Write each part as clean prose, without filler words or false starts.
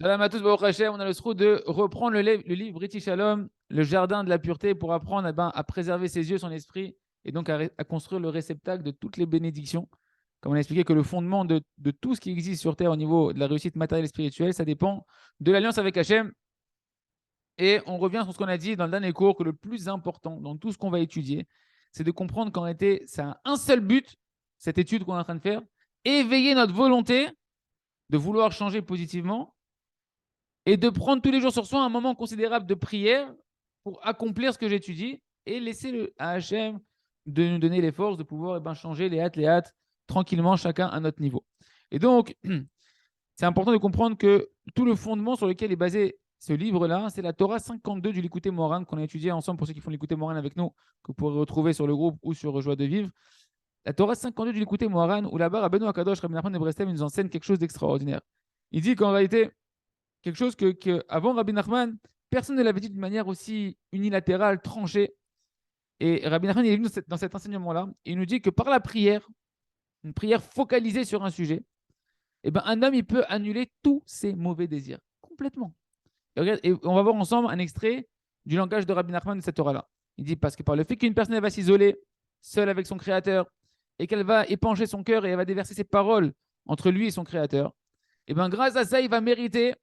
Salam à tous, Baruch Hashem. On a le sroud de reprendre le livre British Shalom, le jardin de la pureté, pour apprendre à préserver ses yeux, son esprit, et donc à construire le réceptacle de toutes les bénédictions. Comme on a expliqué que le fondement de tout ce qui existe sur Terre au niveau de la réussite matérielle et spirituelle, ça dépend de l'alliance avec Hachem. Et on revient sur ce qu'on a dit dans le dernier cours, que le plus important dans tout ce qu'on va étudier, c'est de comprendre qu'en réalité, ça a un seul but, cette étude qu'on est en train de faire: éveiller notre volonté de vouloir changer positivement et de prendre tous les jours sur soi un moment considérable de prière pour accomplir ce que j'étudie et laisser à Hachem de nous donner les forces de pouvoir changer les hâtes, tranquillement, chacun à notre niveau. Et donc, c'est important de comprendre que tout le fondement sur lequel est basé ce livre-là, c'est la Torah 52 du Likutei Moharan qu'on a étudié ensemble pour ceux qui font Likutei Moharan avec nous, que vous pourrez retrouver sur le groupe ou sur Joie de Vivre. La Torah 52 du Likutei Moharan, où là-bas, Rabbeinu Akadosh, Rabbi Nachman de Breslev, nous enseigne quelque chose d'extraordinaire. Il dit qu'en réalité, quelque chose que avant Rabbi Nachman, personne ne l'avait dit d'une manière aussi unilatérale, tranchée. Et Rabbi Nachman, il est venu dans cet enseignement-là. Il nous dit que par la prière, une prière focalisée sur un sujet, un homme, il peut annuler tous ses mauvais désirs, complètement. Et on va voir ensemble un extrait du langage de Rabbi Nachman de cette Torah-là. Il dit, parce que par le fait qu'une personne va s'isoler seule avec son Créateur, et qu'elle va épancher son cœur et elle va déverser ses paroles entre lui et son Créateur, grâce à ça, il va mériter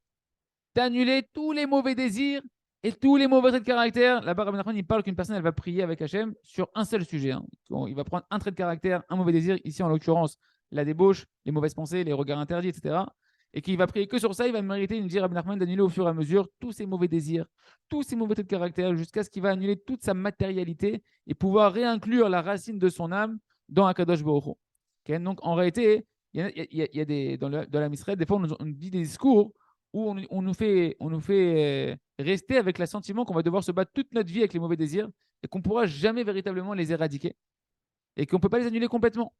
d'annuler tous les mauvais désirs et tous les mauvais traits de caractère. Là-bas, Rabbi Nachman, il parle qu'une personne, elle va prier avec Hachem sur un seul sujet. Il va prendre un trait de caractère, un mauvais désir, ici en l'occurrence, la débauche, les mauvaises pensées, les regards interdits, etc. Et qu'il va prier que sur ça, il va mériter, il dit Rabbi Nachman, d'annuler au fur et à mesure tous ses mauvais désirs, tous ses mauvais traits de caractère, jusqu'à ce qu'il va annuler toute sa matérialité et pouvoir réinclure la racine de son âme dans Akadosh Baruch Hu. Okay. Donc, en réalité, il y a des, dans la Misraël, des fois, on dit des discours où on nous fait rester avec le sentiment qu'on va devoir se battre toute notre vie avec les mauvais désirs et qu'on ne pourra jamais véritablement les éradiquer et qu'on ne peut pas les annuler complètement.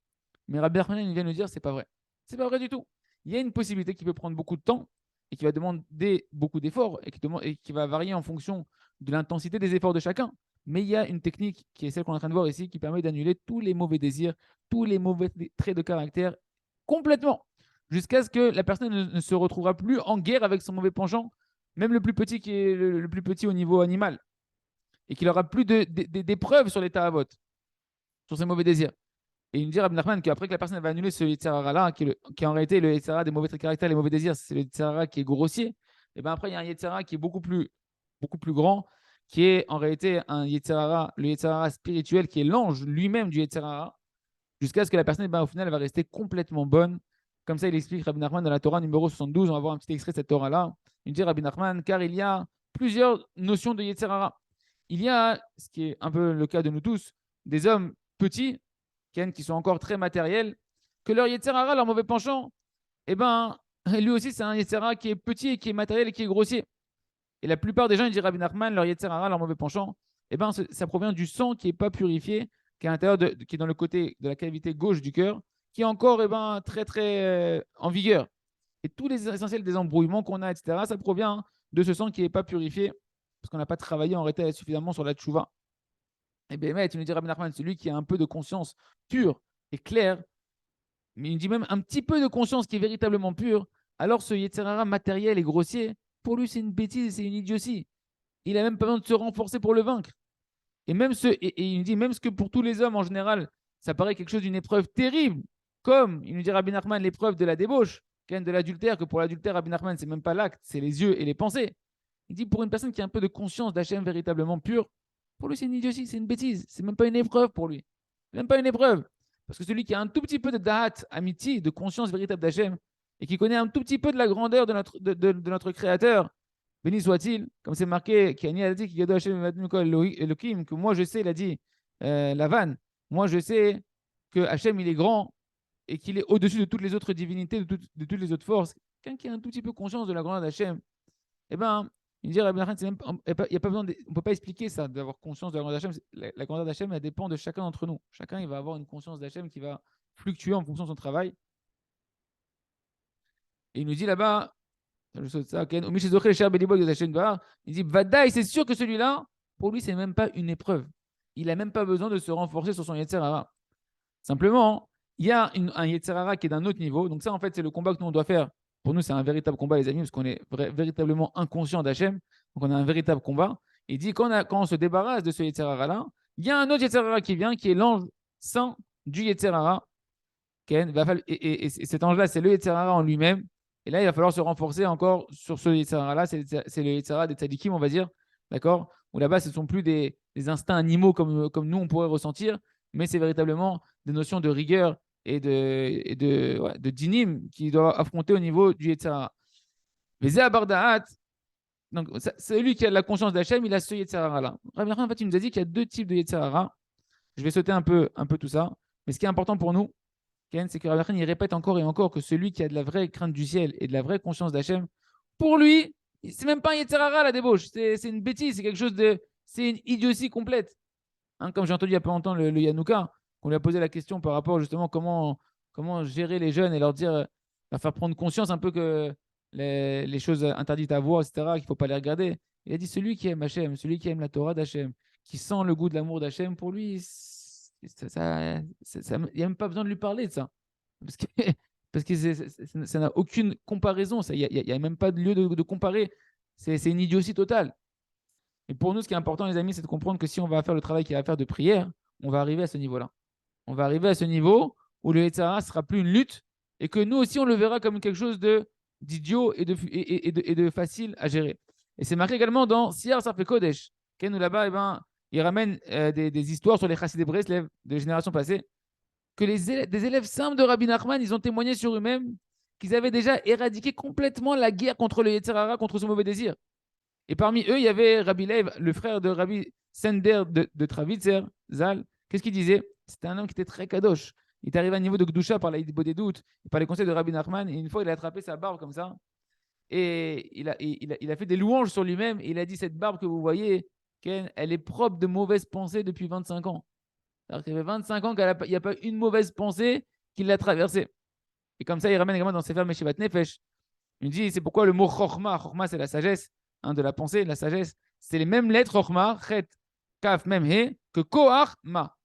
Mais Rabbi Nachman vient nous dire c'est pas vrai. C'est pas vrai du tout. Il y a une possibilité qui peut prendre beaucoup de temps et qui va demander beaucoup d'efforts et qui va varier en fonction de l'intensité des efforts de chacun. Mais il y a une technique qui est celle qu'on est en train de voir ici qui permet d'annuler tous les mauvais désirs, tous les mauvais traits de caractère complètement, jusqu'à ce que la personne ne se retrouvera plus en guerre avec son mauvais penchant, même le plus petit qui est le plus petit au niveau animal, et qu'il n'aura plus d'épreuves sur l'état à vote, sur ses mauvais désirs. Et il nous dit Rabbi Nachman qu'après que la personne va annuler ce Yetzirah-là, qui en réalité le Yetzirah des mauvais traits de caractère, les mauvais désirs, c'est le Yetzirah qui est grossier, et bien après il y a un Yetzirah qui est beaucoup plus grand, qui est en réalité un Yetzirah, le Yetzirah spirituel, qui est l'ange lui-même du Yetzirah, jusqu'à ce que la personne, au final, elle va rester complètement bonne. Comme ça, il explique Rabbi Nachman dans la Torah numéro 72. On va voir un petit extrait de cette Torah-là. Il dit Rabbi Nachman, car il y a plusieurs notions de Yetzirah. Il y a, ce qui est un peu le cas de nous tous, des hommes petits, qui sont encore très matériels, que leur Yetzirah, leur mauvais penchant, lui aussi, c'est un Yetzirah qui est petit et qui est matériel et qui est grossier. Et la plupart des gens, ils disent Rabbi Nachman, leur Yetzirah, leur mauvais penchant, ça provient du sang qui n'est pas purifié, qui est, à l'intérieur qui est dans le côté de la cavité gauche du cœur, qui est encore très, très en vigueur. Et tous les essentiels des embrouillements qu'on a, etc., ça provient de ce sang qui n'est pas purifié, parce qu'on n'a pas travaillé en réalité suffisamment sur la tchouva. Et bien, tu nous dis Rabbi Nachman, celui qui a un peu de conscience pure et claire, mais il dit même un petit peu de conscience qui est véritablement pure, alors ce Yetzirah matériel et grossier, pour lui, c'est une bêtise, c'est une idiotie. Il n'a même pas besoin de se renforcer pour le vaincre. Et il nous dit, même ce que pour tous les hommes en général, ça paraît quelque chose d'une épreuve terrible, comme il nous dit Rabbi Nachman, l'épreuve de la débauche, de l'adultère, que pour l'adultère, Rabbi Nachman, c'est même pas l'acte, c'est les yeux et les pensées. Il dit, pour une personne qui a un peu de conscience d'Hachem véritablement pure, pour lui, c'est une idiotie, c'est une bêtise, c'est même pas une épreuve pour lui. Même pas une épreuve. Parce que celui qui a un tout petit peu de da'at, amitié, de conscience véritable d'Hachem, et qui connaît un tout petit peu de la grandeur de notre Créateur, béni soit-il, comme c'est marqué, Kani a dit que moi je sais, il a dit Lavan, moi je sais que Hachem il est grand et qu'il est au-dessus de toutes les autres divinités, de toutes les autres forces. Quelqu'un qui a un tout petit peu conscience de la grandeur d'Hachem, il dit Rabbi Nachman, il n'y a pas besoin on ne peut pas expliquer ça, d'avoir conscience de la grandeur d'Hachem. La grandeur d'Hachem, elle dépend de chacun d'entre nous. Chacun, il va avoir une conscience d'Hachem qui va fluctuer en fonction de son travail. Et il nous dit là-bas, il dit Vadaï, c'est sûr que celui-là, pour lui, c'est même pas une épreuve. Il n'a même pas besoin de se renforcer sur son Yetzirah. Simplement, il y a un Yetzirah qui est d'un autre niveau. Donc, ça, en fait, c'est le combat que nous on doit faire pour nous, c'est un véritable combat, les amis, parce qu'on est véritablement inconscient d'Hachem. Donc, on a un véritable combat. Il dit quand on se débarrasse de ce Yetzirara-là, il y a un autre Yetzirara qui vient, qui est l'ange saint du Yetzirara. Et cet ange-là, c'est le Yetzirara en lui-même. Et là, il va falloir se renforcer encore sur ce Yetzirara-là. C'est le Yetzirara des tzadikim, on va dire. D'accord? Où là-bas, ce ne sont plus des instincts animaux comme nous, on pourrait ressentir, mais c'est véritablement des notions de rigueur de dinim qui doivent affronter au niveau du Yetzirara. Mais Zé Abardaat, donc celui qui a la conscience d'Hachem, il a ce Yetzirara-là. Rabbi Nachman, en fait, il nous a dit qu'il y a deux types de Yetzirara. Je vais sauter un peu tout ça. Mais ce qui est important pour nous, c'est que Rabbi Nachman, il répète encore et encore que celui qui a de la vraie crainte du ciel et de la vraie conscience d'Hachem, pour lui, c'est même pas un Yetzirara la débauche. C'est une bêtise, c'est quelque chose de. C'est une idiotie complète. Hein, comme j'ai entendu il y a pas longtemps le Yanouka, qu'on lui a posé la question par rapport justement comment gérer les jeunes et leur dire, faire prendre conscience un peu que les choses interdites à voir, etc., qu'il ne faut pas les regarder. Il a dit celui qui aime Hachem, celui qui aime la Torah d'Hachem, qui sent le goût de l'amour d'Hachem, pour lui, il n'y a même pas besoin de lui parler de ça. Parce que, parce que ça n'a aucune comparaison. Il n'y a même pas de lieu de comparer. C'est une idiotie totale. Et pour nous, ce qui est important, les amis, c'est de comprendre que si on va faire le travail qu'il y a à faire de prière, on va arriver à ce niveau-là. On va arriver à ce niveau où le Yetzirah ne sera plus une lutte et que nous aussi, on le verra comme quelque chose d'idiot et de facile à gérer. Et c'est marqué également dans Siyar Sarfei Kodesh, où là-bas, il ramène des histoires sur les Chassidei Breslev de générations passées, que des élèves simples de Rabbi Nachman, ils ont témoigné sur eux-mêmes qu'ils avaient déjà éradiqué complètement la guerre contre le Yetzirah, contre ce mauvais désir. Et parmi eux, il y avait Rabbi Lev, le frère de Rabbi Sender de Travitzer, Zal. Qu'est-ce qu'il disait? C'était un homme qui était très kadosh. Il est arrivé à un niveau de Gdusha par la Hidbo des doutes, par les conseils de Rabbi Nachman. Et une fois, il a attrapé sa barbe comme ça. Et il a fait des louanges sur lui-même. Et il a dit, cette barbe que vous voyez, Ken, elle est propre de mauvaises pensées depuis 25 ans. Alors qu'il y avait 25 ans qu'il n'y a pas une mauvaise pensée qui l'a traversée. Et comme ça, il ramène également dans Sefer Meshivat Nefesh. Il dit, c'est pourquoi le mot Chochma, Chochma c'est la sagesse, de la pensée, de la sagesse, c'est les mêmes lettres, Chochma, Chet, Kaf, Mem, He, que Koach, Ma.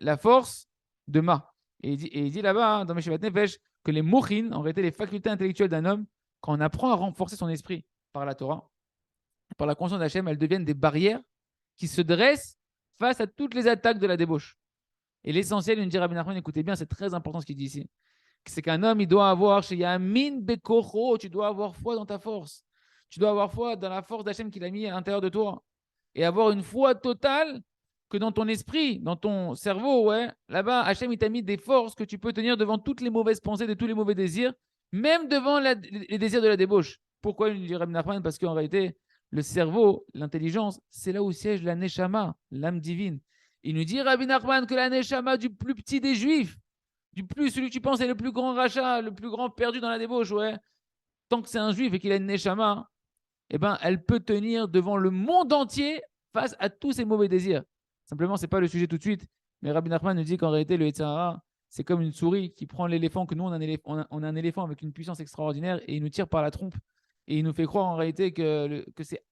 La force de Ma. Et il dit là-bas, dans Meshivat Nefesh, que les mochin, en réalité les facultés intellectuelles d'un homme, quand on apprend à renforcer son esprit par la Torah, par la conscience d'Hachem, elles deviennent des barrières qui se dressent face à toutes les attaques de la débauche. Et l'essentiel, il nous dit Rabbi Nachman, écoutez bien, c'est très important ce qu'il dit ici, c'est qu'un homme, il doit avoir, chez Yamin Bekocho, tu dois avoir foi dans ta force. Tu dois avoir foi dans la force d'Hachem qu'il a mis à l'intérieur de toi. Et avoir une foi totale que dans ton esprit, dans ton cerveau, ouais, là-bas, Hachem, il t'a mis des forces que tu peux tenir devant toutes les mauvaises pensées, de tous les mauvais désirs, même devant les désirs de la débauche. Pourquoi il dit Rabbi Nachman? Parce qu'en réalité, le cerveau, l'intelligence, c'est là où siège la Neshama, l'âme divine. Il nous dit, Rabbi Nachman, que la Neshama du plus petit des Juifs, du plus, celui que tu penses est le plus grand rachat, le plus grand perdu dans la débauche, ouais. Tant que c'est un juif et qu'il a une neshama, eh ben, elle peut tenir devant le monde entier face à tous ses mauvais désirs. Simplement, ce n'est pas le sujet tout de suite, mais Rabbi Nachman nous dit qu'en réalité, le Yetzirah, c'est comme une souris qui prend l'éléphant, que nous, on a un éléphant avec une puissance extraordinaire et il nous tire par la trompe et il nous fait croire en réalité que c'est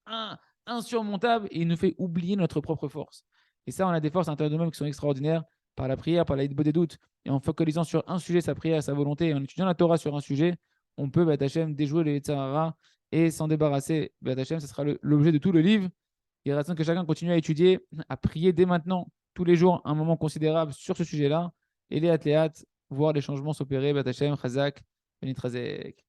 insurmontable et il nous fait oublier notre propre force. Et ça, on a des forces intérieures de nous-mêmes qui sont extraordinaires par la prière, par la hidbo des doutes, et en focalisant sur un sujet, sa prière, sa volonté, et en étudiant la Torah sur un sujet, on peut, Hachem, déjouer le Yetzirah et s'en débarrasser. Hachem, ce sera l'objet de tout le livre. Il reste que chacun continue à étudier, à prier dès maintenant, tous les jours, un moment considérable sur ce sujet-là, et les athlètes, voir les changements s'opérer. Hachem, Chazak, Benitrazek.